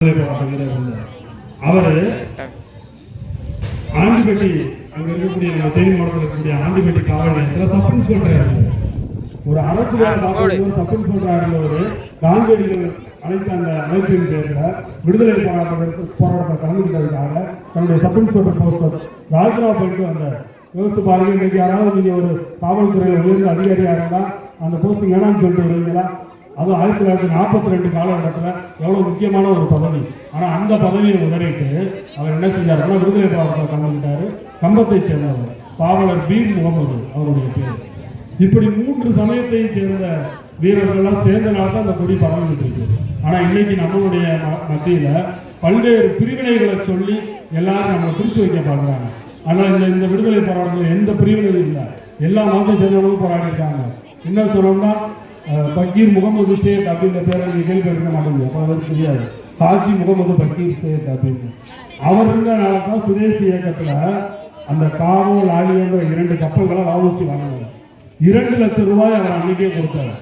அவரு ஆண்டிப்பட்டி அங்க இருக்கக்கூடிய நம்ம தேனி மாவட்டத்தில் இருக்கக்கூடிய ஆண்டிப்பட்டி காவல் நிலையத்தில் சப் இன்ஸ்பெக்டர் ஒரு அரசு சப் இன்ஸ்பெக்டர் இருந்தவர் காந்தியடிகள் அழைத்த அந்த அமைப்பின் பேரில் விடுதலை போராட்டத்தை கலந்துக்கிட்டதுக்காக தன்னுடைய சப் இன்ஸ்பெக்டர் போஸ்டர் ராஜ்ராவ் பண்ணிட்டு வந்தார். யோசித்து பாருங்க, இன்னைக்கு யாராவது நீங்க ஒரு காவல்துறையில் உயர்ந்த அதிகாரியாக இருந்தால் அந்த போஸ்டிங் வேணாம்னு சொல்லிட்டு வருவீங்களா? அதுவும் 1942 காலகட்டத்தில் எவ்வளோ முக்கியமான ஒரு பதவி. ஆனால் அந்த பதவியை உதறிட்டு அவர் என்ன செஞ்சாருன்னா விடுதலை போராட்டத்தை கலந்துக்கிட்டாரு. கம்பத்தை சேர்ந்தவர் பாவலர் பீர் முகமது அவருடைய பேர். இப்படி 3 சமயத்தை சேர்ந்த வீரர்கள்லாம் சேர்ந்தனால தான் அந்த கொடி பறந்துட்டு இருக்கு. ஆனால் இன்னைக்கு நம்மளுடைய மத்தியில் பல்வேறு பிரிவினைகளை சொல்லி எல்லாரும் நம்மளை பிரித்து வைக்க பார்க்குறாங்க. ஆனால் இந்த விடுதலை போராட்டத்தில் எந்த பிரிவினையும் இல்லை, எல்லா மதத்தை சேர்ந்தவங்களும் போராடிருக்காங்க. என்ன சொல்லணும்னா பக்கீர் முகமது சேத் அப்படின்ற பேரை நீங்கள் கேள்விப்பட்டிருக்க மாட்டேங்குது, அப்போ அவருக்கு தெரியாது. ஹாஜி முகமது பக்கீர் சேத் அப்படின்னு அவர் இருந்தனால தான் சுதேசி இயக்கத்தில் அந்த காவோ லாலியோன்ற 2 கப்பல்களை வாவூசி வாங்கினாங்க. 2 லட்சம் ரூபாய் அவர் அன்னைக்கே கொடுத்தாரு.